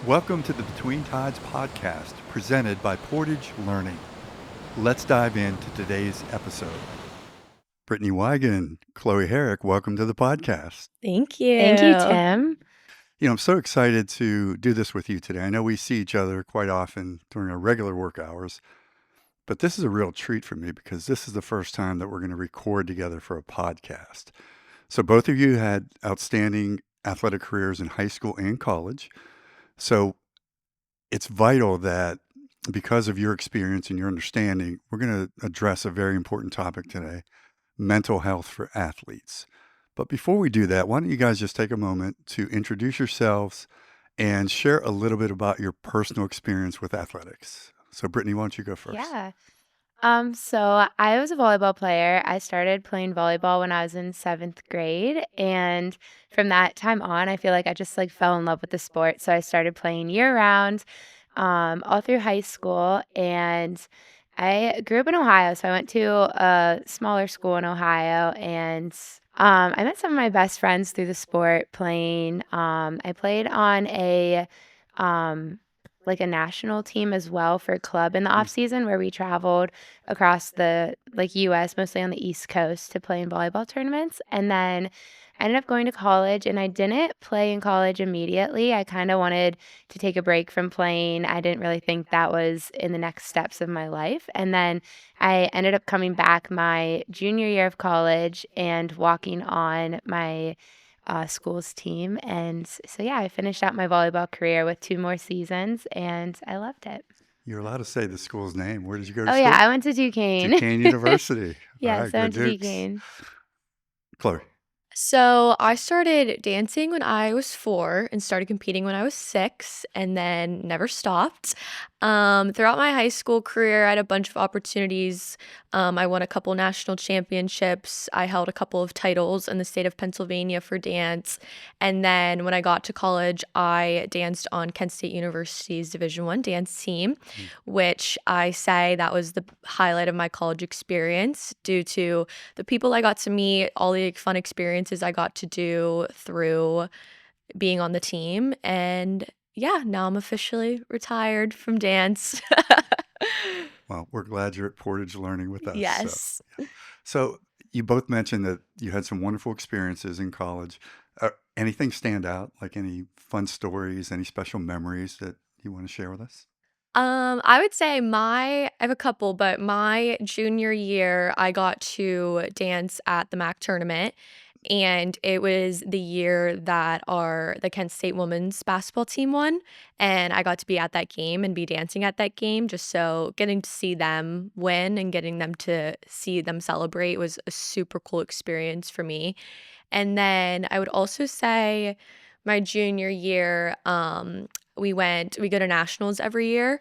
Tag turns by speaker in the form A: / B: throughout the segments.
A: Welcome to the Between Tides podcast, presented by Portage Learning. Let's dive into today's episode. Brittne Weigand, Chloe Harich, welcome to the podcast.
B: Thank you.
C: Thank you, Tim.
A: I'm so excited to do this with you today. I know we see each other quite often during our regular work hours, but this is a real treat for me because this is the first time that we're going to record together for a podcast. So both of you had outstanding athletic careers in high school and college. So it's vital that because of your experience and your understanding, we're going to address a very important topic today, mental health for athletes. But before we do that, why don't you guys just take a moment to introduce yourselves and share a little bit about your personal experience with athletics. So Brittne, why don't you go first?
C: Yeah. So I was a volleyball player. I started playing volleyball when I was in 7th grade, and from that time on, I feel like I just fell in love with the sport. So I started playing year round, all through high school, and I grew up in Ohio. So I went to a smaller school in Ohio, and I met some of my best friends through the sport playing. I played on a national team as well for a club in the off season where we traveled across the US, mostly on the East Coast, to play in volleyball tournaments. And then I ended up going to college, and I didn't play in college immediately. I kind of wanted to take a break from playing. I didn't really think that was in the next steps of my life. And then I ended up coming back my junior year of college and walking on my school's team. And so, yeah, I finished out my volleyball career with 2 more seasons, and I loved it.
A: You're allowed to say the school's name. Where did you go to
C: Oh,
A: school?
C: yeah, I went to Duquesne.
A: Duquesne University.
C: Yes,
A: All
C: I
A: right,
C: went to
A: go Dukes.
C: Duquesne.
A: Chloe.
B: So I started dancing when I was 4 and started competing when I was 6 and then never stopped. Throughout my high school career, I had a bunch of opportunities. I won a couple national championships. I held a couple of titles in the state of Pennsylvania for dance. And then when I got to college, I danced on Kent State University's Division I dance team, which I say that was the highlight of my college experience due to the people I got to meet, all the fun experiences I got to do through being on the team. And yeah, now I'm officially retired from dance.
A: Well, we're glad you're at Portage Learning with us.
B: Yes.
A: So you both mentioned that you had some wonderful experiences in college. Anything stand out, like any fun stories, any special memories that you want to share with us?
B: I would say I have a couple, but my junior year, I got to dance at the MAC tournament, and it was the year that the Kent State women's basketball team won, and I got to be at that game and be dancing at that game, just so getting to see them win and getting them to see them celebrate was a super cool experience for me. And then I would also say my junior year, we go to nationals every year,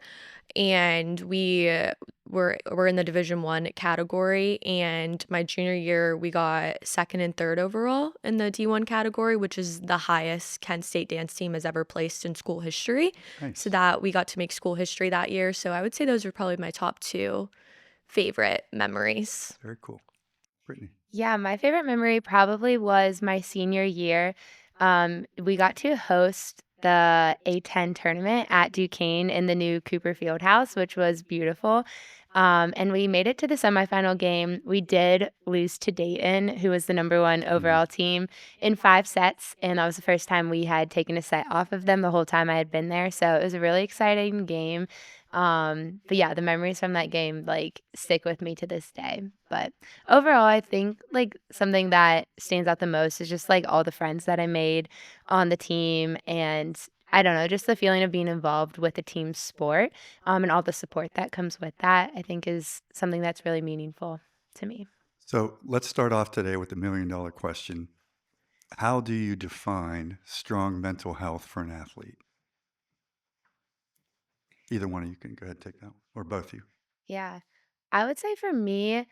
B: and we're in the Division I category. And my junior year, we got second and third overall in the D1 category, which is the highest Kent State dance team has ever placed in school history.
A: Nice.
B: So that we got to make school history that year. So I would say those are probably my top 2 favorite memories.
A: Very cool. Brittne.
C: Yeah, my favorite memory probably was my senior year. We got to host the A10 tournament at Duquesne in the new Cooper Fieldhouse, which was beautiful. And we made it to the semifinal game. We did lose to Dayton, who was the number 1 overall team, in 5 sets. And that was the first time we had taken a set off of them the whole time I had been there. So it was a really exciting game. But yeah, the memories from that game stick with me to this day. But overall, I think something that stands out the most is just all the friends that I made on the team, and I don't know, just the feeling of being involved with a team sport, and all the support that comes with that, I think is something that's really meaningful to me.
A: So let's start off today with the $1 million question. How do you define strong mental health for an athlete? Either one of you can go ahead and take that one, or both of you.
C: Yeah. I would say for me,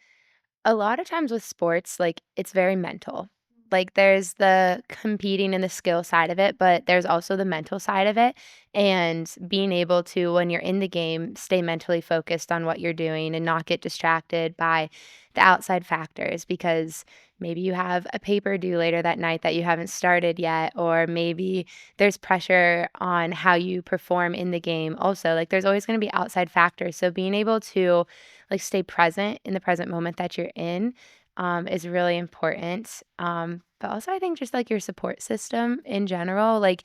C: a lot of times with sports, it's very mental. There's the competing and the skill side of it, but there's also the mental side of it. And being able to, when you're in the game, stay mentally focused on what you're doing and not get distracted by the outside factors, because maybe you have a paper due later that night that you haven't started yet, or maybe there's pressure on how you perform in the game also. Like, there's always gonna be outside factors, so being able to, like, stay present in the present moment that you're in, is really important. But also I think just, like, your support system in general, like,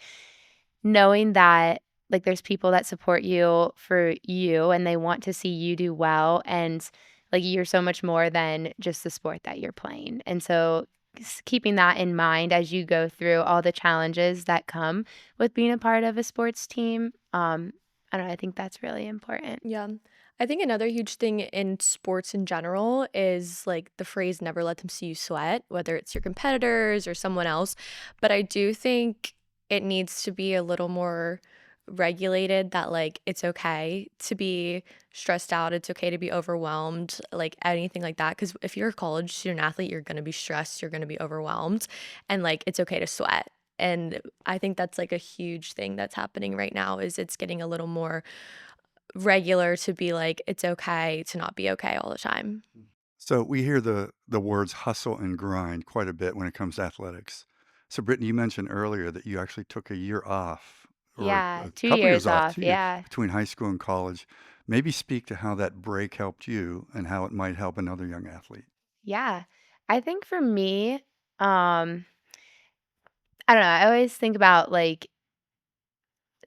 C: knowing that, like, there's people that support you for you and they want to see you do well, and, like, you're so much more than just the sport that you're playing. And so keeping that in mind as you go through all the challenges that come with being a part of a sports team, I don't know, I think that's really important.
B: Yeah. I think another huge thing in sports in general is like the phrase never let them see you sweat, whether it's your competitors or someone else. But I do think it needs to be a little more regulated that like it's okay to be stressed out, it's okay to be overwhelmed, like anything like that. Because if you're a college student athlete, you're going to be stressed, you're going to be overwhelmed, and like it's okay to sweat. And I think that's like a huge thing that's happening right now is it's getting a little more regular to be like, it's okay to not be okay all the time.
A: So we hear the words hustle and grind quite a bit when it comes to athletics. So Brittany, you mentioned earlier that you actually took a year off or
C: Yeah,
A: a
C: 2
A: couple years
C: years
A: off
C: off,
A: too
C: yeah.
A: between high school and college. Maybe speak to how that break helped you and how it might help another young athlete.
C: Yeah. I think for me, um, I don't know, I always think about, like,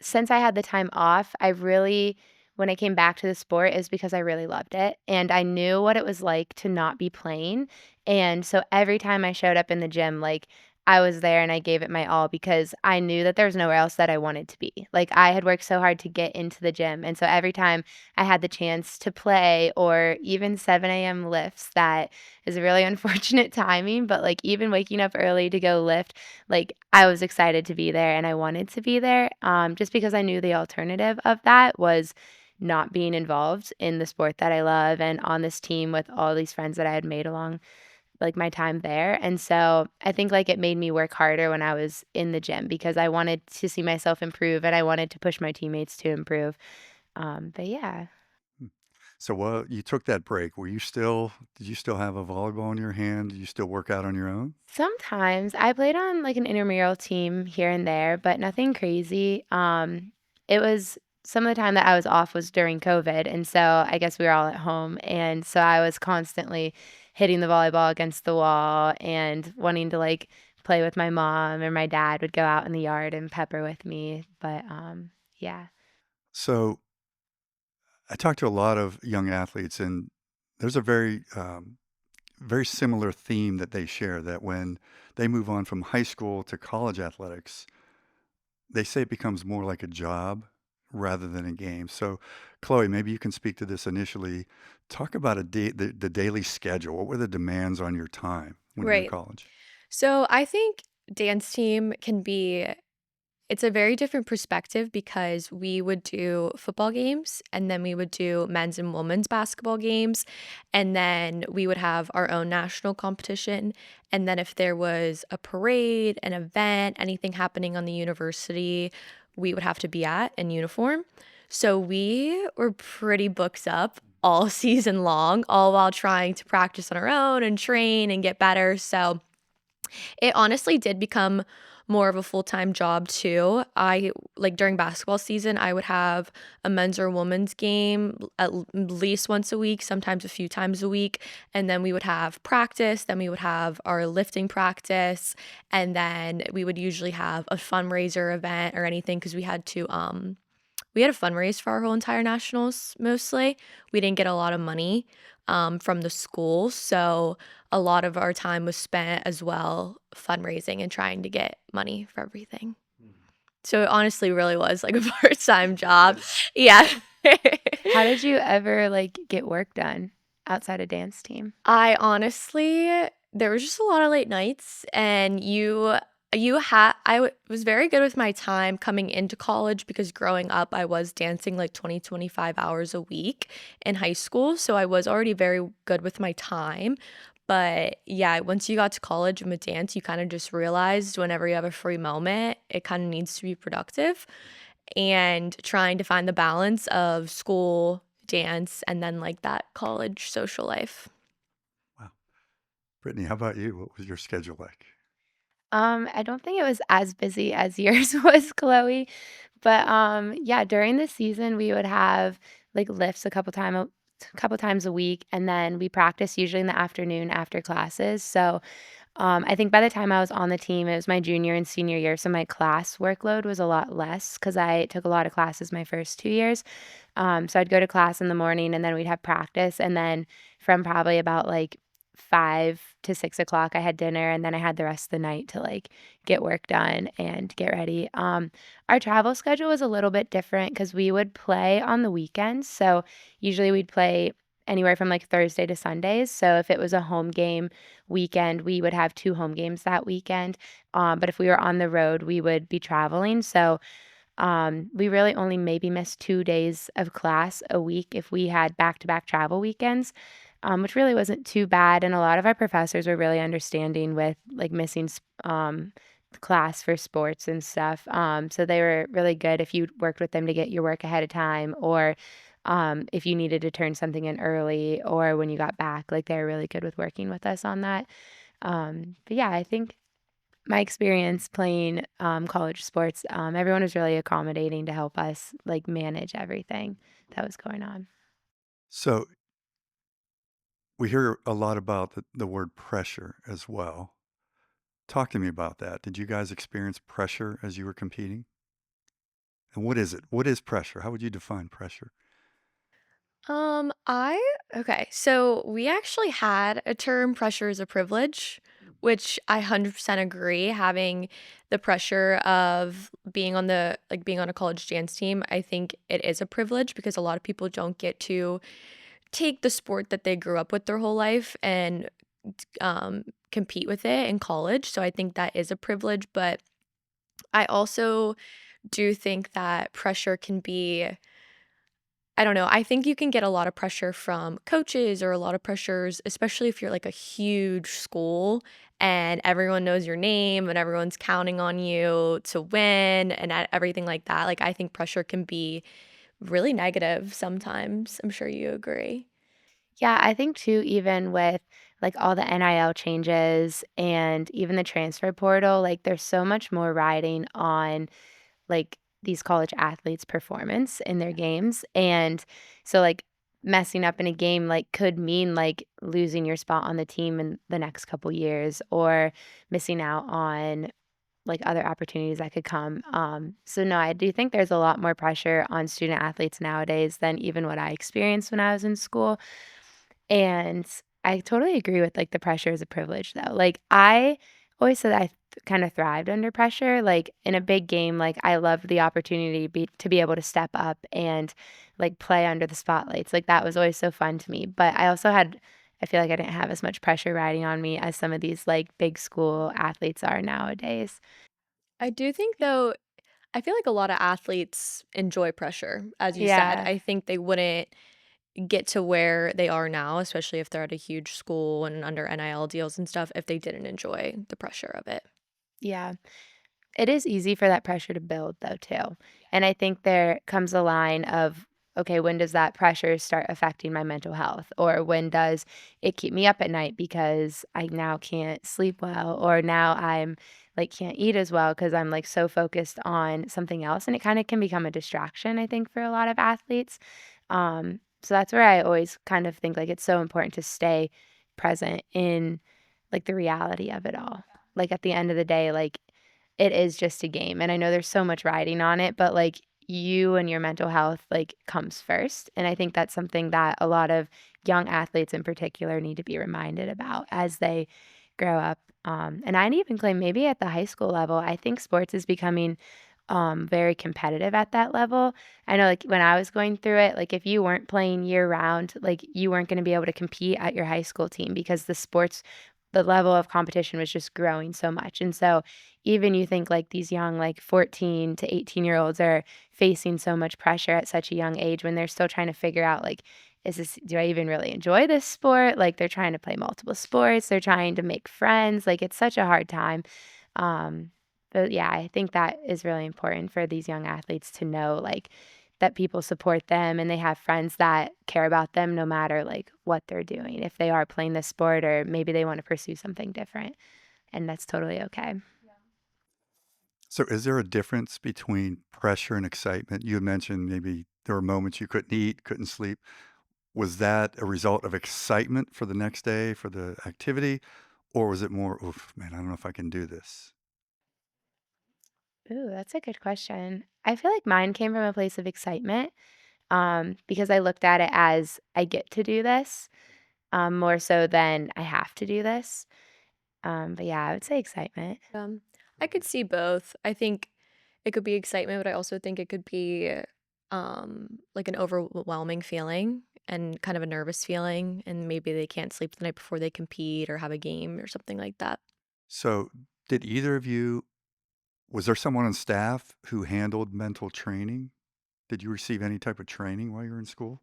C: since I had the time off, I really when I came back to the sport is because I really loved it, and I knew what it was like to not be playing, and so every time I showed up in the gym, like, I was there and I gave it my all because I knew that there was nowhere else that I wanted to be. Like, I had worked so hard to get into the gym, and so every time I had the chance to play or even 7 a.m. lifts that is really unfortunate timing, but, like, even waking up early to go lift, like, I was excited to be there and I wanted to be there, just because I knew the alternative of that was not being involved in the sport that I love and on this team with all these friends that I had made along, like, my time there, and so I think, like, it made me work harder when I was in the gym because I wanted to see myself improve and I wanted to push my teammates to improve, but yeah.
A: Hmm. So while you took that break, did you still have a volleyball in your hand? Did you still work out on your own?
C: Sometimes. I played on, like, an intramural team here and there, but nothing crazy. It was some of the time that I was off was during COVID, and so I guess we were all at home, and so I was constantly hitting the volleyball against the wall and wanting to, like, play with my mom, or my dad would go out in the yard and pepper with me, but, yeah.
A: So I talked to a lot of young athletes, and there's a very similar theme that they share that when they move on from high school to college athletics, they say it becomes more like a job rather than a game. So, Chloe, maybe you can speak to this initially. Talk about the daily schedule. What were the demands on your time when you were in
B: Right.
A: college?
B: So I think dance team can be it's a very different perspective because we would do football games and then we would do men's and women's basketball games and then we would have our own national competition and then if there was a parade, an event, anything happening on the university, we would have to be at in uniform. So we were pretty booked up all season long, all while trying to practice on our own and train and get better. So it honestly did become more of a full-time job too. I like during basketball season, I would have a men's or women's game least once a week, sometimes a few times a week, and then we would have practice, then we would have our lifting practice, and then we would usually have a fundraiser event or anything because we had a fundraise for our whole entire nationals mostly. We didn't get a lot of money from the school. So a lot of our time was spent as well fundraising and trying to get money for everything. So it honestly really was like a part time job. Yeah.
C: How did you ever, like, get work done outside a dance team?
B: I honestly there was just a lot of late nights and was very good with my time coming into college because growing up I was dancing like 20 25 hours a week in high school, so I was already very good with my time. But yeah, once you got to college and with dance, you kind of just realized whenever you have a free moment, it kind of needs to be productive and trying to find the balance of school, dance, and then like that college social life.
A: Wow. Brittany, how about you? What was your schedule like?
C: I don't think it was as busy as yours was, Chloe, but, yeah, during the season, we would have, like, lifts a couple times a week, and then we practice usually in the afternoon after classes, so I think by the time I was on the team, it was my junior and senior year, so my class workload was a lot less because I took a lot of classes my first 2 years. So I'd go to class in the morning, and then we'd have practice, and then from probably about, like, 5 to 6 o'clock, I had dinner, and then I had the rest of the night to, like, get work done and get ready. Our travel schedule was a little bit different because we would play on the weekends, so usually we'd play anywhere from, like, Thursday to Sundays, so if it was a home game weekend, we would have 2 home games that weekend, but if we were on the road, we would be traveling, so, we really only maybe missed 2 days of class a week if we had back-to-back travel weekends, which really wasn't too bad, and a lot of our professors were really understanding with, like, missing class for sports and stuff, so they were really good if you worked with them to get your work ahead of time or, if you needed to turn something in early or when you got back, like, they were really good with working with us on that. But yeah, I think my experience playing, college sports, everyone was really accommodating to help us, like, manage everything that was going on.
A: So we hear a lot about the word pressure as well. Talk to me about that. Did you guys experience pressure as you were competing? And what is it? What is pressure? How would you define pressure?
B: I okay, so we actually had a term pressure is a privilege, which I 100% agree. Having the pressure of being on a college dance team, I think it is a privilege because a lot of people don't get to take the sport that they grew up with their whole life and compete with it in college. So I think that is a privilege, but I also do think that pressure can be I don't know. I think you can get a lot of pressure from coaches or a lot of pressures, especially if you're like a huge school and everyone knows your name and everyone's counting on you to win and everything like that. Like, I think pressure can be really negative sometimes. I'm sure you agree.
C: Yeah, I think too, even with like all the NIL changes and even the transfer portal, like there's so much more riding on like these college athletes' performance in their games. And so like messing up in a game like could mean like losing your spot on the team in the next couple years or missing out on like other opportunities that could come. So no, I do think there's a lot more pressure on student athletes nowadays than even what I experienced when I was in school. And I totally agree with, like, the pressure is a privilege, though. Like, I always said I kinda thrived under pressure, like, in a big game, like, I loved the opportunity to be able to step up and, like, play under the spotlights, like, that was always so fun to me, but I feel like I didn't have as much pressure riding on me as some of these, like, big school athletes are nowadays.
B: I do think, though, I feel like a lot of athletes enjoy pressure, as you said.
C: Yeah.
B: I think they wouldn't get to where they are now, especially if they're at a huge school and under NIL deals and stuff, if they didn't enjoy the pressure of it.
C: Yeah. It is easy for that pressure to build though too. And I think there comes a line of, okay, when does that pressure start affecting my mental health? Or when does it keep me up at night because I now can't sleep well or now I'm like can't eat as well because I'm like so focused on something else and it kind of can become a distraction I think for a lot of athletes. So that's where I always kind of think like it's so important to stay present in like the reality of it all. Like at the end of the day, like it is just a game, and I know there's so much riding on it, but, like, you and your mental health, like, comes first, and I think that's something that a lot of young athletes in particular need to be reminded about as they grow up, and I'd even claim maybe at the high school level, I think sports is becoming, very competitive at that level. I know, like, when I was going through it, like, if you weren't playing year round, like, you weren't gonna be able to compete at your high school team because the level of competition was just growing so much, and so even you think, like, these young, like, 14 to 18-year-olds are facing so much pressure at such a young age when they're still trying to figure out, like, "Is this do I even really enjoy this sport?" Like, they're trying to play multiple sports, they're trying to make friends, like, it's such a hard time, but, yeah, I think that is really important for these young athletes to know, like, that people support them and they have friends that care about them no matter like what they're doing. If they are playing this sport or maybe they want to pursue something different, and that's totally okay.
A: So is there a difference between pressure and excitement? You had mentioned maybe there were moments you couldn't eat, couldn't sleep. Was that a result of excitement for the next day, for the activity, or was it more, "Oof, man, I don't know if I can do this"?
C: Ooh, that's a good question. I feel like mine came from a place of excitement, because I looked at it as I get to do this, more so than I have to do this. But yeah, I would say excitement.
B: I could see both. I think it could be excitement, but I also think it could be like an overwhelming feeling and kind of a nervous feeling, and maybe they can't sleep the night before they compete or have a game or something like that.
A: So did either of you was there someone on staff who handled mental training? Did you receive any type of training while you were in school?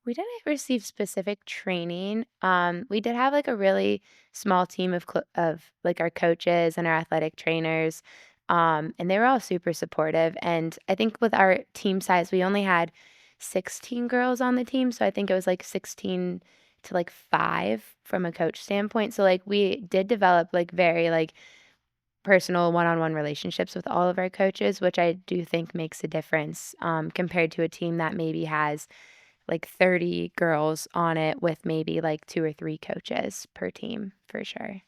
C: We didn't receive specific training. We did have like a really small team of like our coaches and our athletic trainers, and they were all super supportive. And I think with our team size, we only had 16 girls on the team, so I think it was like 16 to like 5 from a coach standpoint. So like we did develop like very like personal one-on-one relationships with all of our coaches, which I do think makes a difference compared to a team that maybe has like 30 girls on it with maybe like 2 or 3 coaches per team for sure.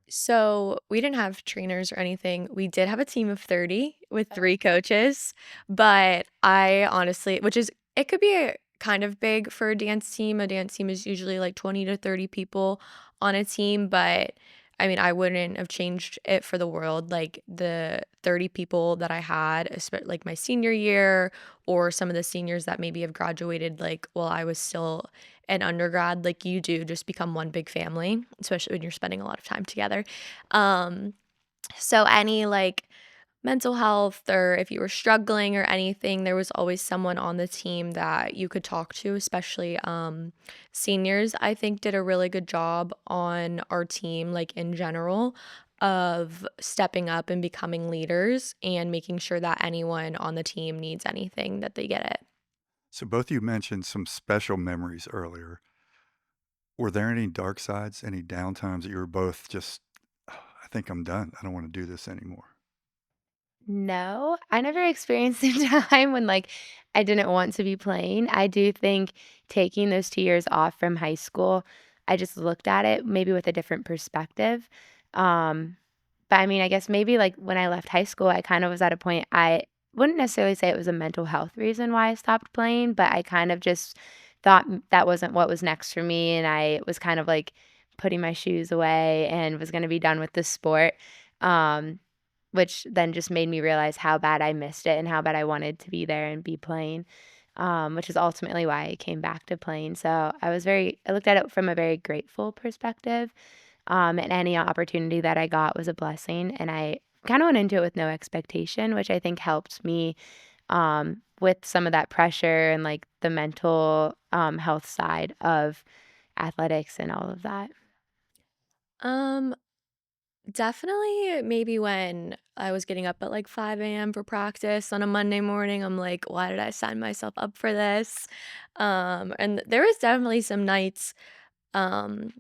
B: So we didn't have trainers or anything. We did have a team of 30 with 3 coaches, but I honestly, which is, it could be kind of big for a dance team. A dance team is usually like 20 to 30 people on a team, but I mean, I wouldn't have changed it for the world. Like the 30 people that I had, like my senior year, or some of the seniors that maybe have graduated, like while I was still an undergrad, like you do just become one big family, especially when you're spending a lot of time together. Um, so any like mental health or if you were struggling or anything, there was always someone on the team that you could talk to, especially seniors, I think did a really good job on our team, like in general, of stepping up and becoming leaders and making sure that anyone on the team needs anything that they get it.
A: So both of you mentioned some special memories earlier. Were there any dark sides, any downtimes that you were both just, "Oh, I think I'm done. I don't want to do this anymore"?
C: No, I never experienced a time when, like, I didn't want to be playing. I do think taking those 2 years off from high school, I just looked at it maybe with a different perspective. Um, but I mean, I guess maybe, like, when I left high school, I kind of was at a point I wouldn't necessarily say it was a mental health reason why I stopped playing, but I kind of just thought that wasn't what was next for me, and I was kind of, like, putting my shoes away and was gonna be done with the sport. Um which then just made me realize how bad I missed it and how bad I wanted to be there and be playing, which is ultimately why I came back to playing. So I looked at it from a very grateful perspective, and any opportunity that I got was a blessing. And I kind of went into it with no expectation, which I think helped me with some of that pressure and like the mental health side of athletics and all of that.
B: Um, Definitely maybe when I was getting up at like 5 a.m. for practice on a Monday morning, I'm like, why did I sign myself up for this? And there was definitely some nights um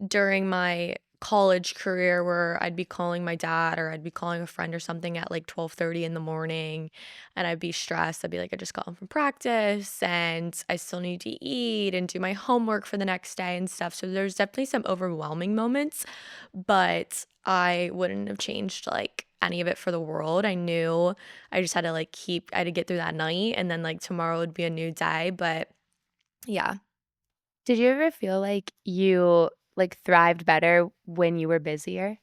B: during my college career where I'd be calling my dad or I'd be calling a friend or something at like 12:30 in the morning and I'd be stressed. I'd be like, I just got home from practice and I still need to eat and do my homework for the next day and stuff. So there's definitely some overwhelming moments, but I wouldn't have changed like any of it for the world. I knew I just had to like I had to get through that night and then like tomorrow would be a new day. But yeah.
C: Did you ever feel like you like thrived better when you were busier?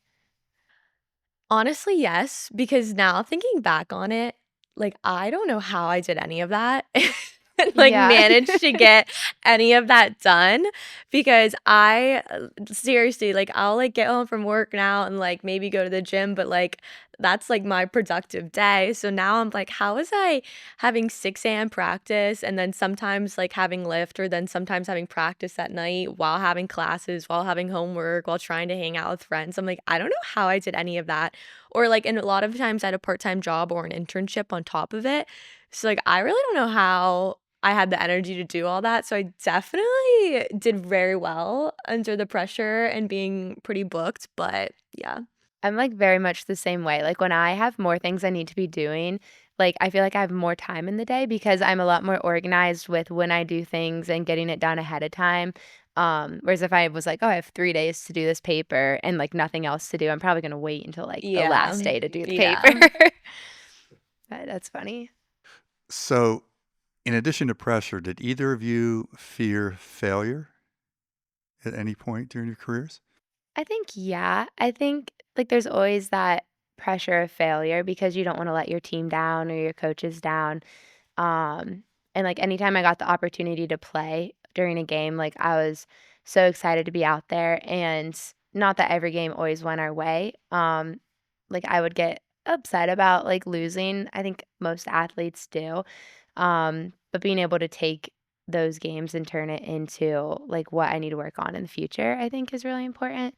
B: Honestly, yes, because now thinking back on it, like, I don't know how I did any of that and, like,
C: Yeah.
B: managed to get any of that done because seriously, like, I'll, like, get home from work now and, like, maybe go to the gym, but, like, that's like my productive day. So now I'm like, how is I having 6 a.m. practice and then sometimes like having lift or then sometimes having practice at night while having classes, while having homework, while trying to hang out with friends. I'm like, I don't know how I did any of that. Or like, and a lot of times I had a part-time job or an internship on top of it. So like, I really don't know how I had the energy to do all that. So I definitely did very well under the pressure and being pretty booked. But yeah.
C: I'm, like, very much the same way, like, when I have more things I need to be doing, like, I feel like I have more time in the day because I'm a lot more organized with when I do things and getting it done ahead of time, whereas if I was like, "Oh, I have 3 days to do this paper," and, like, nothing else to do, I'm probably gonna wait until, like, the
B: Yeah.
C: last day to do the paper.
B: Yeah.
C: But that's funny.
A: So, in addition to pressure, did either of you fear failure at any point during your careers?
C: I think, yeah. I think, like, there's always that pressure of failure because you don't wanna let your team down or your coaches down. And, like, anytime I got the opportunity to play during a game, like, I was so excited to be out there, and not that every game always went our way. Like, I would get upset about, like, losing. I think most athletes do. But being able to take those games and turn it into, like, what I need to work on in the future, I think is really important.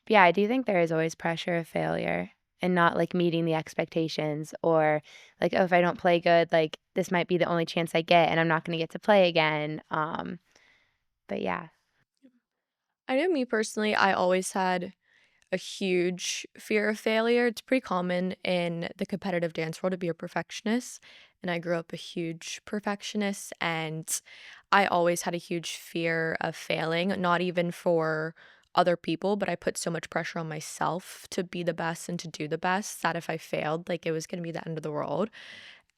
C: But yeah, I do think there is always pressure of failure and not, like, meeting the expectations or, like, "Oh, if I don't play good, like, this might be the only chance I get, and I'm not gonna get to play again." But yeah.
B: I know me personally, I always had a huge fear of failure. It's pretty common in the competitive dance world to be a perfectionist. And I grew up a huge perfectionist, and I always had a huge fear of failing, not even for other people, but I put so much pressure on myself to be the best and to do the best that if I failed, like it was going to be the end of the world.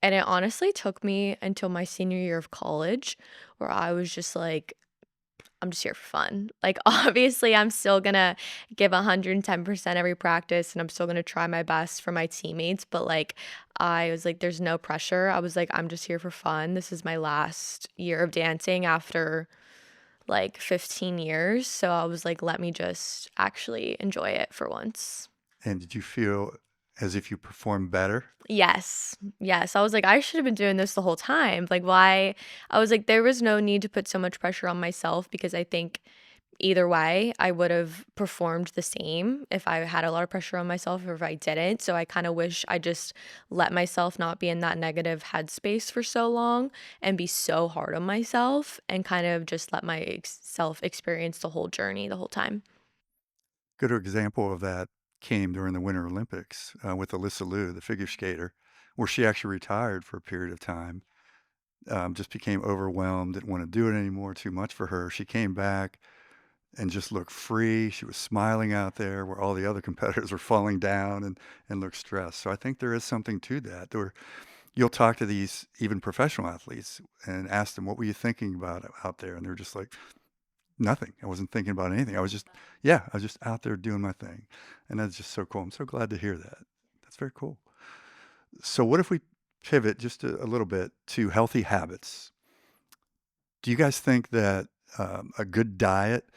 B: And it honestly took me until my senior year of college where I was just like, I'm just here for fun. Like, obviously, I'm still gonna give 110% every practice and I'm still gonna try my best for my teammates. But, like, I was like, there's no pressure. I was like, I'm just here for fun. This is my last year of dancing after like 15 years. So I was like, let me just actually enjoy it for once.
A: And did you feel as if you performed better?
B: Yes. Yes. I was like, I should have been doing this the whole time. Like, why? I was like, there was no need to put so much pressure on myself because I think either way, I would have performed the same if I had a lot of pressure on myself or if I didn't. So I kind of wish I just let myself not be in that negative headspace for so long and be so hard on myself and kind of just let myself experience the whole journey the whole time.
A: Good example of that came during the Winter Olympics with Alyssa Liu, the figure skater, where she actually retired for a period of time. Just became overwhelmed, didn't want to do it anymore, too much for her. She came back and just looked free. She was smiling out there where all the other competitors were falling down and looked stressed. So I think there is something to that. There, you'll talk to these even professional athletes and ask them, what were you thinking about out there? And they're just like, nothing. I wasn't thinking about anything. I was just out there doing my thing. And that's just so cool. I'm so glad to hear that. That's very cool. So what if we pivot just a little bit to healthy habits? Do you guys think that a good diet,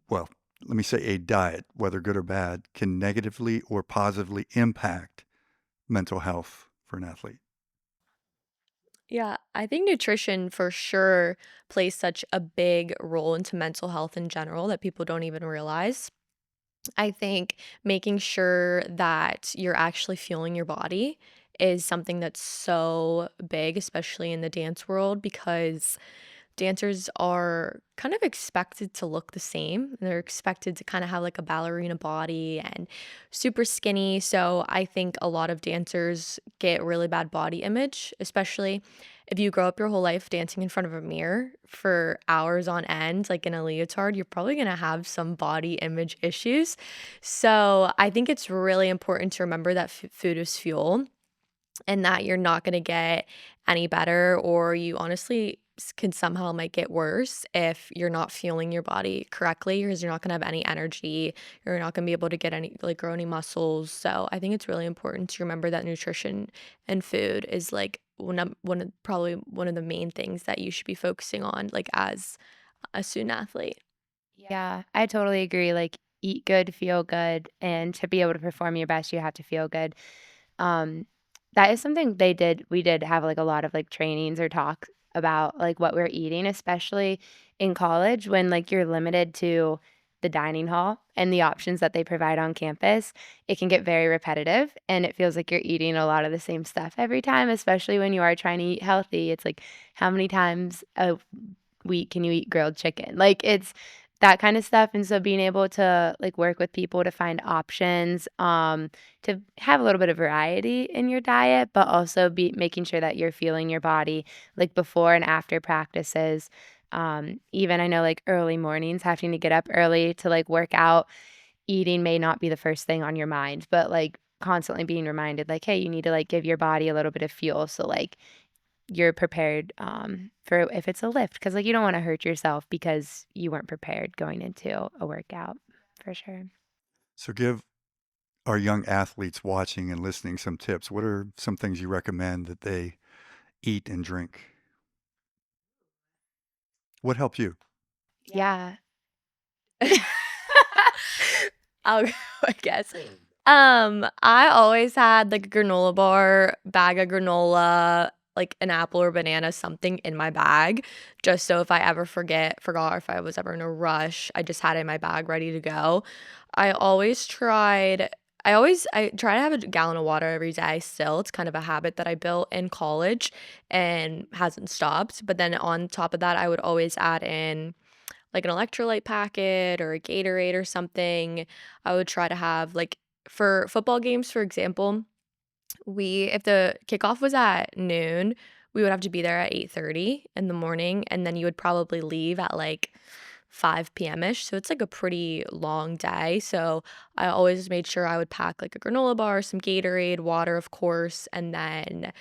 A: well, let me say a diet, whether good or bad, can negatively or positively impact mental health for an athlete?
B: Yeah, I think nutrition for sure plays such a big role into mental health in general that people don't even realize. I think making sure that you're actually fueling your body is something that's so big, especially in the dance world, because dancers are kind of expected to look the same. They're expected to kind of have like a ballerina body and super skinny. So I think a lot of dancers get really bad body image, especially if you grow up your whole life dancing in front of a mirror for hours on end, like in a leotard, you're probably going to have some body image issues. So I think it's really important to remember that food is fuel and that you're not going to get any better or you honestly can somehow might get worse if you're not fueling your body correctly because you're not going to have any energy, you're not going to be able to get any like grow any muscles. So I think it's really important to remember that nutrition and food is like probably one of the main things that you should be focusing on like as a student athlete.
C: Yeah, I totally agree, like, eat good, feel good, and to be able to perform your best, you have to feel good. um, that is something we did have, like, a lot of, like, trainings or talks about, like, what we're eating, especially in college when, like, you're limited to the dining hall and the options that they provide on campus. It can get very repetitive, and it feels like you're eating a lot of the same stuff every time, especially when you are trying to eat healthy. It's like, how many times a week can you eat grilled chicken? Like, it's that kind of stuff, and so being able to, like, work with people to find options, to have a little bit of variety in your diet, but also be making sure that you're fueling your body, like, before and after practices. Even I know, like, early mornings, having to get up early to, like, work out, eating may not be the first thing on your mind, but, like, constantly being reminded, like, "Hey, you need to, like, give your body a little bit of fuel," so, like, you're prepared, for if it's a lift, because like, you don't wanna hurt yourself because you weren't prepared going into a workout, for sure.
A: So give our young athletes watching and listening some tips. What are some things you recommend that they eat and drink? What helped you?
C: Yeah.
B: I'll go, I guess. I always had, like, a granola bar, bag of granola, like, an apple or banana, something in my bag, just so if I ever forgot, or if I was ever in a rush, I just had it in my bag ready to go. I always tried I try to have a gallon of water every day still. It's kind of a habit that I built in college and hasn't stopped, but then on top of that, I would always add in like an electrolyte packet or a Gatorade or something. I would try to have like for football games, for example, we if the kickoff was at noon, we would have to be there at 8:30 in the morning, and then you would probably leave at like 5 p.m. ish. So it's like a pretty long day. So I always made sure I would pack like a granola bar, some Gatorade, water, of course, and then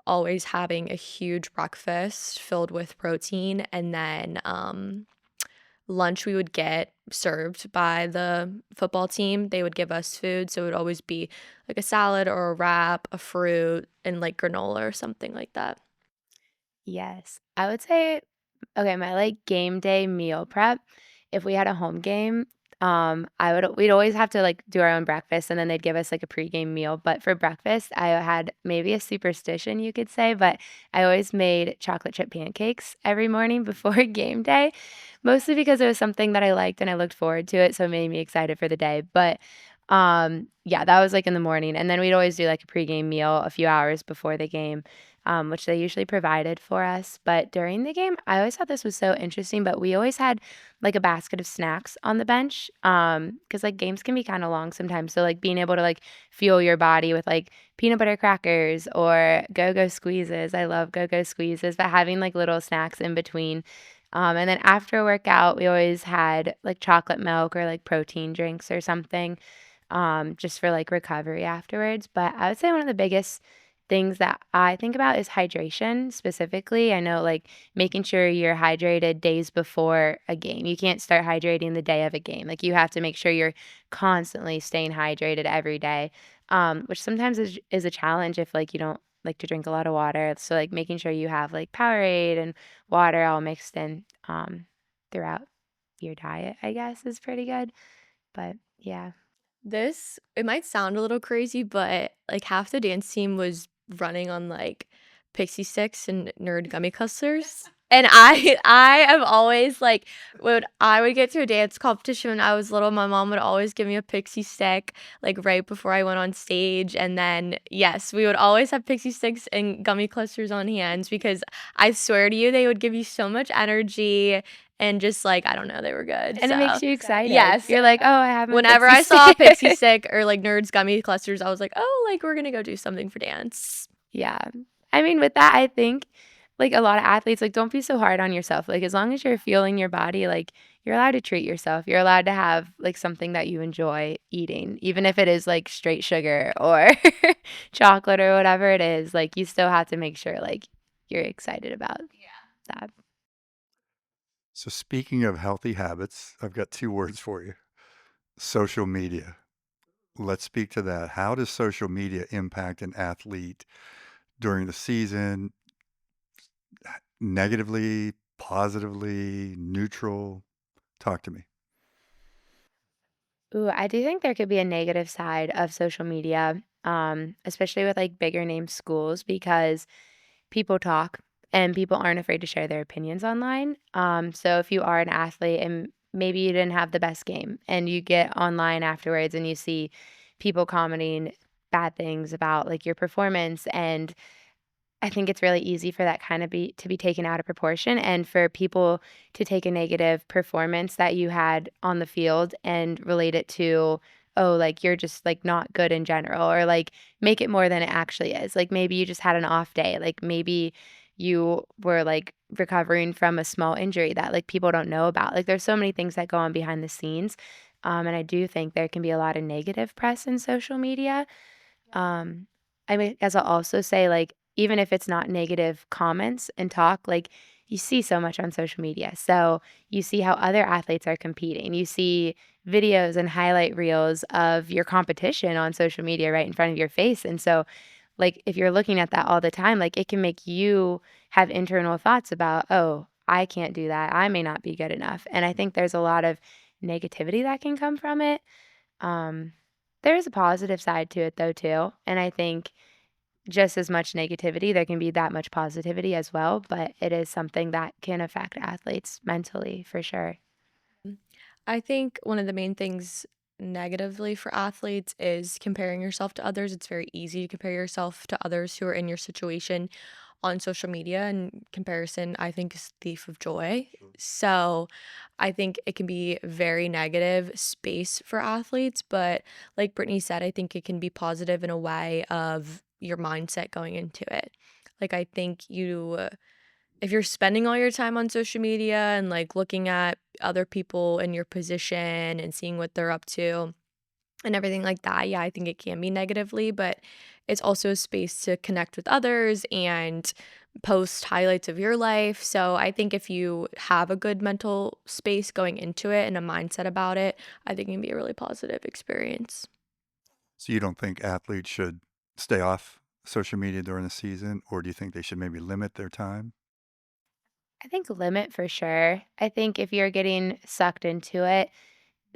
B: always having a huge breakfast filled with protein, and then lunch we would get served by the football team. They would give us food, so it would always be like a salad or a wrap, a fruit, and like granola or something like that.
C: Yes. I would say okay, my, like, game day meal prep, if we had a home game, we'd always have to, like, do our own breakfast, and then they'd give us, like, a pregame meal, but for breakfast, I had maybe a superstition, you could say, but I always made chocolate chip pancakes every morning before game day, mostly because it was something that I liked and I looked forward to it, so it made me excited for the day, but, yeah, that was, like, in the morning, and then we'd always do, like, a pregame meal a few hours before the game, which they usually provided for us. But during the game, I always thought this was so interesting. But we always had like a basket of snacks on the bench, because like games can be kind of long sometimes. So like being able to like fuel your body with like peanut butter crackers or go-go squeezes. I love go-go squeezes, but having like little snacks in between. And then after a workout, we always had like chocolate milk or like protein drinks or something, just for like recovery afterwards. But I would say one of the biggest things that I think about is hydration specifically. I know like making sure you're hydrated days before a game. You can't start hydrating the day of a game. Like you have to make sure you're constantly staying hydrated every day, which sometimes is a challenge if like you don't like to drink a lot of water. So like making sure you have like Powerade and water all mixed in throughout your diet, I guess, is pretty good. But yeah.
B: It might sound a little crazy, but like half the dance team was running on like pixie sticks and nerd gummy clusters. And I have always like when I would get to a dance competition when I was little, my mom would always give me a pixie stick like right before I went on stage. And then yes, we would always have pixie sticks and gummy clusters on hands because I swear to you, they would give you so much energy and just like I don't know, they were good.
C: And it makes
B: So
C: you excited.
B: yes,
C: You're like, "Oh, I have my
B: whenever
C: pixie
B: I saw a pixie
C: stick."
B: stick or like Nerds gummy clusters, I was like, "Oh, like we're gonna go do something for dance."
C: Yeah. I mean, with that, I think, like, a lot of athletes, like, don't be so hard on yourself. Like, as long as you're fueling your body, like, you're allowed to treat yourself. You're allowed to have, like, something that you enjoy eating, even if it is, like, straight sugar or chocolate or whatever it is. Like, you still have to make sure, like, you're excited about that.
A: So speaking of healthy habits, I've got two words for you. Social media. Let's speak to that. How does social media impact an athlete during the season? Negatively, positively, neutral? Talk to me.
C: Ooh, I do think there could be a negative side of social media. especially with like bigger name schools, because people talk and people aren't afraid to share their opinions online. So if you are an athlete and maybe you didn't have the best game and you get online afterwards and you see people commenting bad things about like your performance, and I think it's really easy for that kind of be taken out of proportion and for people to take a negative performance that you had on the field and relate it to, oh, like you're just like not good in general, or like make it more than it actually is. Like maybe you just had an off day. Like maybe you were like recovering from a small injury that like people don't know about. Like there's so many things that go on behind the scenes. And I do think there can be a lot of negative press in social media. um, I mean, as I'll also say, like, even if it's not negative comments and talk, like, you see so much on social media. So you see how other athletes are competing. You see videos and highlight reels of your competition on social media right in front of your face. And so, like, if you're looking at that all the time, like, it can make you have internal thoughts about, oh, I can't do that. I may not be good enough. And I think there's a lot of negativity that can come from it. um, there is a positive side to it though too, and I think just as much negativity, there can be that much positivity as well, but it is something that can affect athletes mentally for sure.
B: I think one of the main things negatively for athletes is comparing yourself to others. It's very easy to compare yourself to others who are in your situation on social media, and comparison, I think, is the thief of joy. So I think it can be very negative space for athletes, but like Brittany said, I think it can be positive in a way of your mindset going into it. Like I think if you're spending all your time on social media and like looking at other people in your position and seeing what they're up to and everything like that, yeah, I think it can be negatively, but it's also a space to connect with others and post highlights of your life. So I think if you have a good mental space going into it and a mindset about it, I think it can be a really positive experience.
A: So you don't think athletes should stay off social media during the season, or do you think they should maybe limit their time?
C: I think limit for sure. I think if you're getting sucked into it,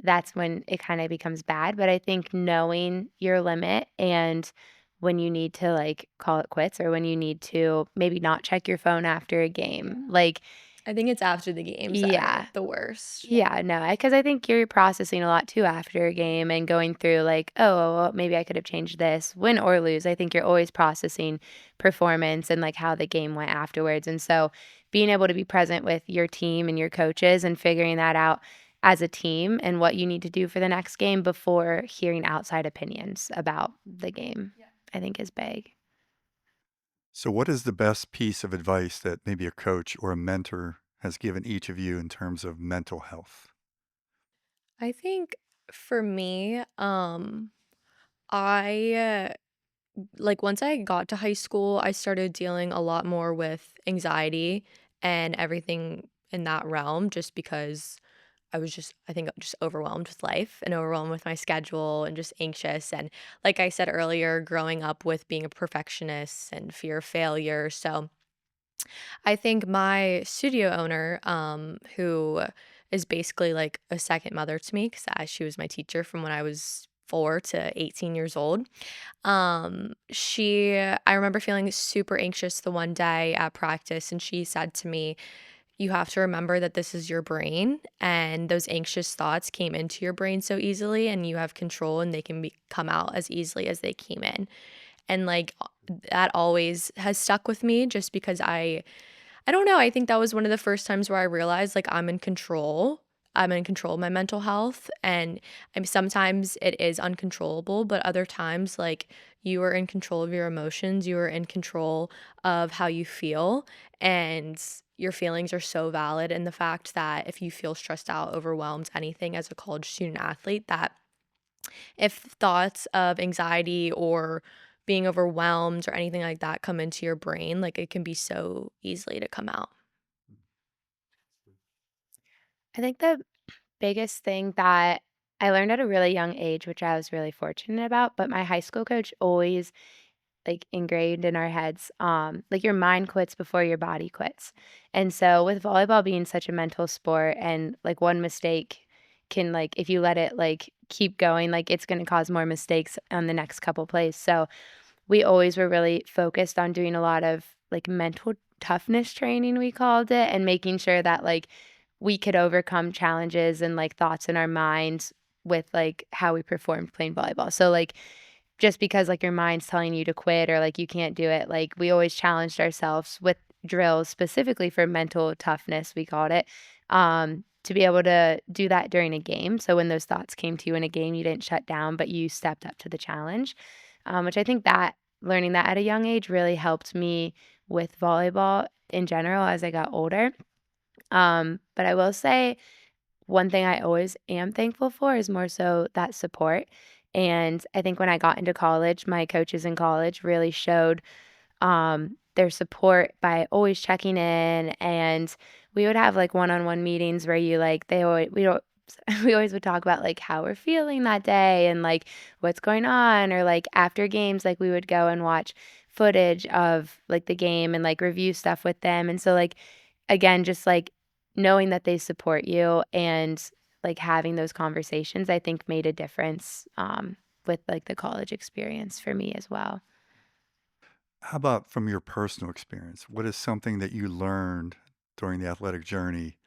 C: that's when it kind of becomes bad. But I think knowing your limit and when you need to like call it quits or when you need to maybe not check your phone after a game, like,
B: I think it's after the games that are
C: yeah.
B: the worst.
C: Yeah, no, because I think you're processing a lot too after a game and going through like, oh, well, maybe I could have changed this, win or lose. I think you're always processing performance and like how the game went afterwards. And so being able to be present with your team and your coaches and figuring that out as a team and what you need to do for the next game before hearing outside opinions about the game, I think is big.
A: So what is the best piece of advice that maybe a coach or a mentor has given each of you in terms of mental health?
B: I think for me, I like once I got to high school, I started dealing a lot more with anxiety and everything in that realm just because I think just overwhelmed with life and overwhelmed with my schedule and just anxious. And like I said earlier, growing up with being a perfectionist and fear of failure. So I think my studio owner, who is basically like a second mother to me because she was my teacher from when I was 4 to 18 years old. I remember feeling super anxious the one day at practice, and she said to me, "You have to remember that this is your brain, and those anxious thoughts came into your brain so easily, and you have control, and they can come out as easily as they came in." And like that always has stuck with me just because I don't know, I think that was one of the first times where I realized, like, I'm in control. I'm in control of my mental health, and sometimes it is uncontrollable, but other times, like, you are in control of your emotions, you are in control of how you feel, and your feelings are so valid, and the fact that if you feel stressed out, overwhelmed, anything as a college student athlete, that if thoughts of anxiety or being overwhelmed or anything like that come into your brain, like, it can be so easily to come out.
C: I think the biggest thing that I learned at a really young age, which I was really fortunate about, but my high school coach always like ingrained in our heads, like your mind quits before your body quits. And so with volleyball being such a mental sport and like one mistake can like if you let it like keep going, like, it's gonna cause more mistakes on the next couple plays. So we always were really focused on doing a lot of, like, mental toughness training, we called it, and making sure that, like, we could overcome challenges and, like, thoughts in our minds with, like, how we performed playing volleyball. So, like, just because, like, your mind's telling you to quit or, like, you can't do it, like, we always challenged ourselves with drills specifically for mental toughness, we called it, to be able to do that during a game. So when those thoughts came to you in a game, you didn't shut down, but you stepped up to the challenge, which I think that learning that at a young age really helped me with volleyball in general as I got older. But I will say one thing I always am thankful for is more so that support. And I think when I got into college, my coaches in college really showed their support by always checking in, and we would have, like, one-on-one meetings where you, like they always we don't we always would talk about, like, how we're feeling that day and, like, what's going on, or, like, after games, like, we would go and watch footage of, like, the game and, like, review stuff with them, and so, like, again, just, like, knowing that they support you and, like, having those conversations, I think made a difference, with, like, the college experience for me as well.
A: How about from your personal experience? What is something that you learned during the athletic journey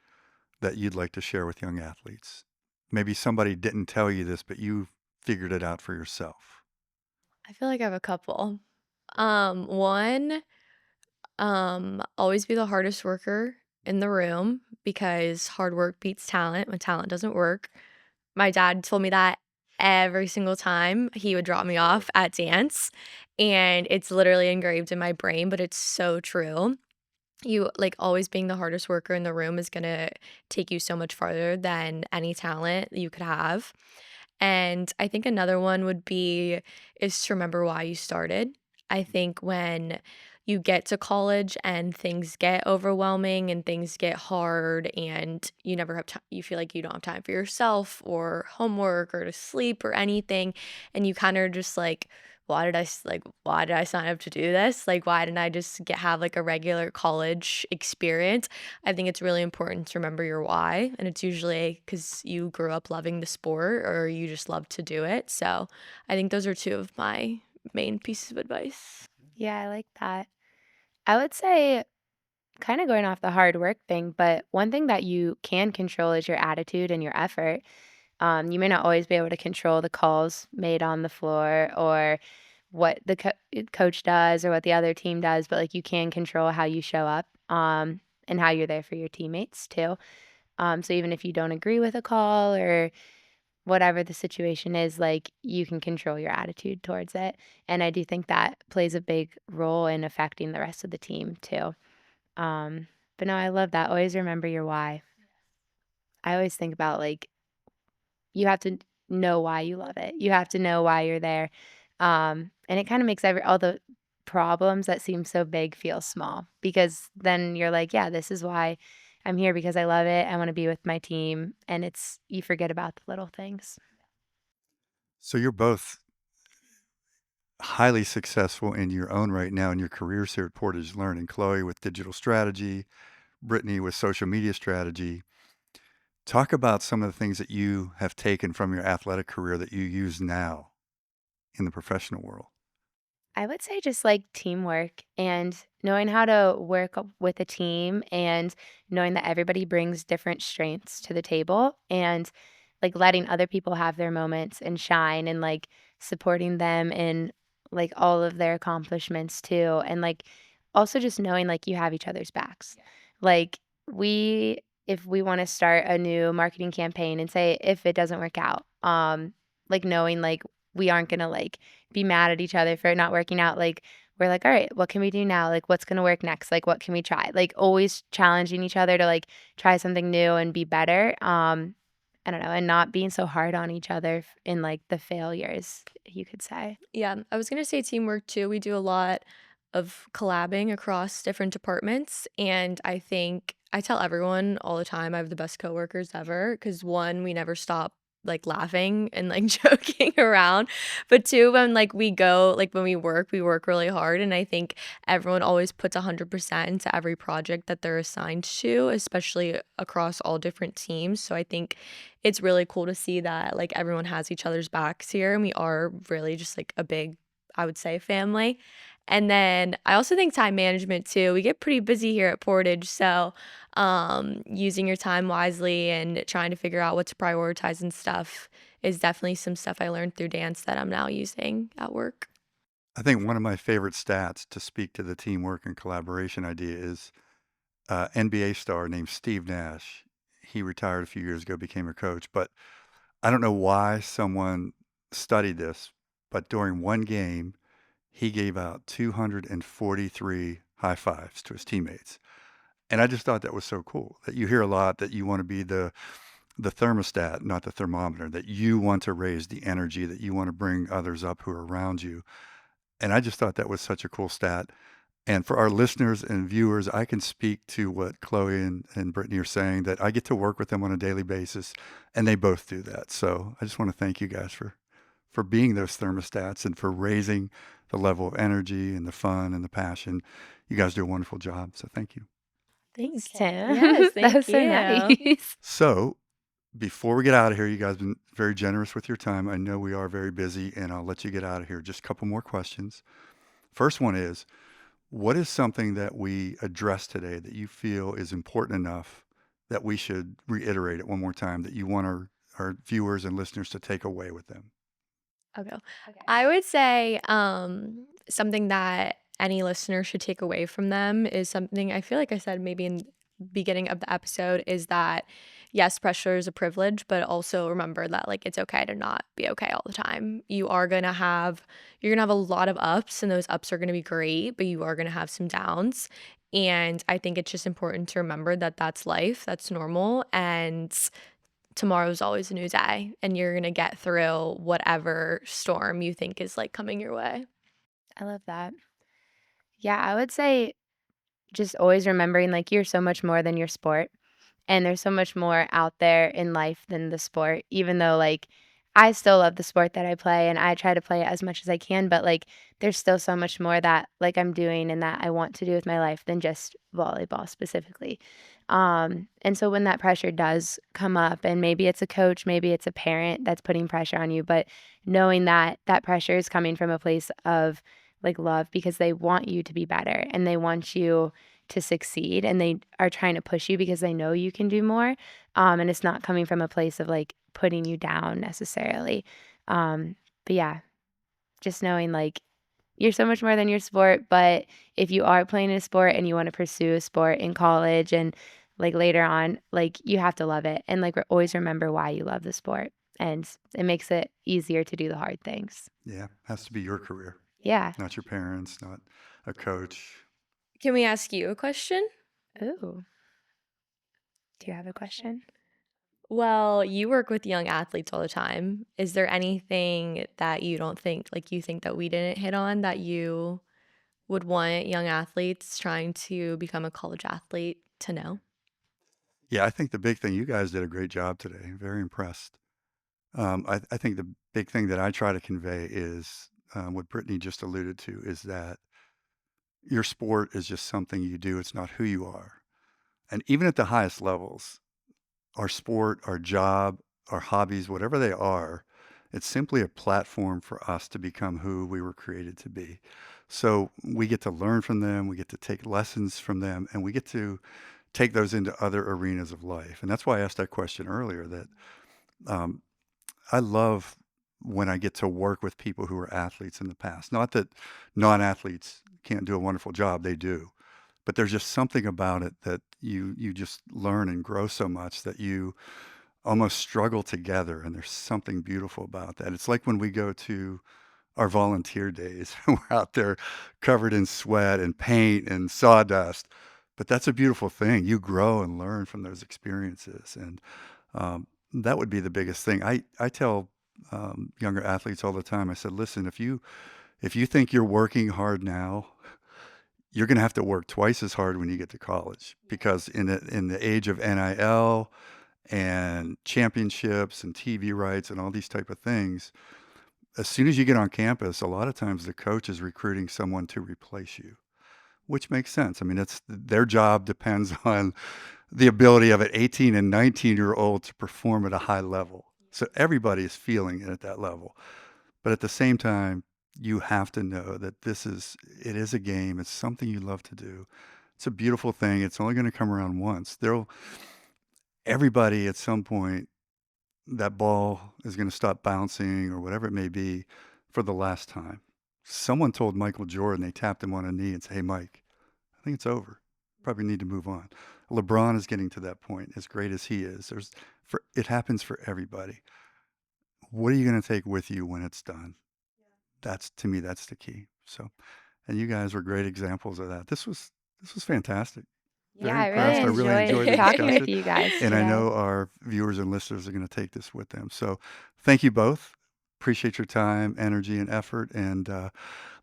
A: that you'd like to share with young athletes? Maybe somebody didn't tell you this, but you figured it out for yourself.
B: I feel like I have a couple. One, always be the hardest worker in the room because hard work beats talent when talent doesn't work. My dad told me that every single time he would drop me off at dance, and it's literally engraved in my brain, but it's so true. You like, always being the hardest worker in the room is gonna take you so much farther than any talent you could have. And I think another one would be is to remember why you started. I think when you get to college and things get overwhelming and things get hard and you never have time, you feel like you don't have time for yourself or homework or to sleep or anything, and you kind of just like, why did I sign up to do this? Like, why didn't I just have like a regular college experience? I think it's really important to remember your why, and it's usually because you grew up loving the sport or you just love to do it. So I think those are two of my main pieces of advice.
C: Yeah, I like that. I would say kinda going off the hard work thing, but one thing that you can control is your attitude and your effort. You may not always be able to control the calls made on the floor or what the coach does or what the other team does, but, like, you can control how you show up, and how you're there for your teammates too. So even if you don't agree with a call or whatever the situation is, like, you can control your attitude towards it, and I do think that plays a big role in affecting the rest of the team too. But no, I love that. Always remember your why. I always think about, like, you have to know why you love it. You have to know why you're there. And it kinda makes all the problems that seem so big feel small because then you're like, "Yeah, this is why I'm here because I love it. I wanna be with my team." And it's you forget about the little things.
A: So you're both highly successful in your own right now in your careers here at Portage Learning. Chloe with digital strategy, Brittne with social media strategy. Talk about some of the things that you have taken from your athletic career that you use now in the professional world.
C: I would say just like teamwork and knowing how to work with a team and knowing that everybody brings different strengths to the table and like letting other people have their moments and shine and like supporting them in like all of their accomplishments too. And like also just knowing like you have each other's backs. Like if we want to start a new marketing campaign and say if it doesn't work out, like knowing like we aren't gonna like be mad at each other for it not working out, like, we're like, "All right, what can we do now? Like, what's gonna work next? Like, what can we try?" Like, always challenging each other to, like, try something new and be better, I don't know, and not being so hard on each other in, like, the failures, you could say.
B: Yeah, I was gonna say teamwork too. We do a lot of collabing across different departments, and I think I tell everyone all the time I have the best coworkers ever because one, we never stop like laughing and like joking around, but two, when like we go, like when we work really hard, and I think everyone always puts 100% into every project that they're assigned to, especially across all different teams. So I think it's really cool to see that like everyone has each other's backs here, and we are really just like a big, I would say, family. And then I also think time management too. We get pretty busy here at Portage, so using your time wisely and trying to figure out what to prioritize and stuff is definitely some stuff I learned through dance that I'm now using at work.
A: I think one of my favorite stats to speak to the teamwork and collaboration idea is NBA star named Steve Nash. He retired a few years ago, became a coach, but I don't know why someone studied this, but during one game, he gave out 243 high fives to his teammates. And I just thought that was so cool that you hear a lot that you want to be the thermostat, not the thermometer, that you want to raise the energy, that you want to bring others up who are around you. And I just thought that was such a cool stat. And for our listeners and viewers, I can speak to what Chloe and Brittne are saying, that I get to work with them on a daily basis, and they both do that. So I just want to thank you guys for being those thermostats and for raising the level of energy and the fun and the passion. You guys do a wonderful job. So thank you.
B: Thanks,
C: Tim.
B: Yes,
C: That
B: thank
C: was so
B: you.
C: nice.
A: So before we get out of here, you guys have been very generous with your time. I know we are very busy, and I'll let you get out of here. Just a couple more questions. First one is, what is something that we addressed today that you feel is important enough that we should reiterate it one more time, that you want our viewers and listeners to take away with them?
B: Okay. I would say something that any listener should take away from them is something I feel like I said maybe in the beginning of the episode, is that yes, pressure is a privilege, but also remember that like it's okay to not be okay all the time. You're gonna have a lot of ups, and those ups are gonna be great, but you are gonna have some downs. And I think it's just important to remember that that's life, that's normal, and tomorrow's always a new day, and you're gonna get through whatever storm you think is like coming your way.
C: I love that. Yeah, I would say just always remembering like you're so much more than your sport. And there's so much more out there in life than the sport, even though like I still love the sport that I play and I try to play it as much as I can, but like there's still so much more that like I'm doing and that I want to do with my life than just volleyball specifically. And so when that pressure does come up, and maybe it's a coach, maybe it's a parent that's putting pressure on you, but knowing that that pressure is coming from a place of like love, because they want you to be better and they want you to succeed, and they are trying to push you because they know you can do more. And it's not coming from a place of like putting you down necessarily. But yeah, just knowing like you're so much more than your sport. But if you are playing a sport and you want to pursue a sport in college and like later on, like you have to love it, and like always remember why you love the sport. And it makes it easier to do the hard things.
A: Yeah, has to be your career,
C: Yeah.
A: not your parents, not a coach.
B: Can we ask you a question?
C: Ooh. Do you have a question?
B: Well, you work with young athletes all the time. Is there anything that you don't think, like you think that we didn't hit on, that you would want young athletes trying to become a college athlete to know?
A: Yeah, I think the big thing, you guys did a great job today. Very impressed. I think the big thing that I try to convey is what Brittne just alluded to, is that your sport is just something you do. It's not who you are. And even at the highest levels, our sport, our job, our hobbies, whatever they are, it's simply a platform for us to become who we were created to be. So we get to learn from them, we get to take lessons from them, and we get to take those into other arenas of life. And that's why I asked that question earlier, that um, I love when I get to work with people who were athletes in the past. Not that non-athletes can't do a wonderful job, they do. But there's just something about it that you just learn and grow so much that you almost struggle together, and there's something beautiful about that. It's like when we go to our volunteer days, we're out there covered in sweat and paint and sawdust, but that's a beautiful thing. You grow and learn from those experiences, and that would be the biggest thing. I tell younger athletes all the time. I said, listen, if you think you're working hard now, you're going to have to work twice as hard when you get to college, because in the age of NIL and championships and TV rights and all these type of things, as soon as you get on campus, a lot of times the coach is recruiting someone to replace you, which makes sense. I mean, it's their job depends on the ability of an 18 and 19-year-old to perform at a high level. So everybody is feeling it at that level. But at the same time, you have to know that it is a game. It's something you love to do. It's a beautiful thing. It's only going to come around once. Everybody at some point, that ball is going to stop bouncing or whatever it may be for the last time. Someone told Michael Jordan, they tapped him on a knee and said, "Hey, Mike, I think it's over. Probably need to move on." LeBron is getting to that point, as great as he is. It happens for everybody. What are you going to take with you when it's done? To me, that's the key. So, and you guys were great examples of that. This was fantastic.
C: Yeah,
A: Very
C: I really
A: impressed. I really enjoyed the
C: talking with
A: discussion.
C: you guys
A: And I
C: today.
A: know our viewers and listeners are going to take this with them. So thank you both. Appreciate your time, energy, and effort. And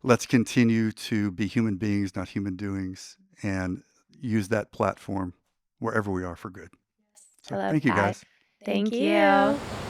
A: let's continue to be human beings, not human doings, and use that platform wherever we are for good.
C: I
A: So
C: love
A: thank you,
C: that.
A: guys.
B: Thank
C: Thank you.
B: you.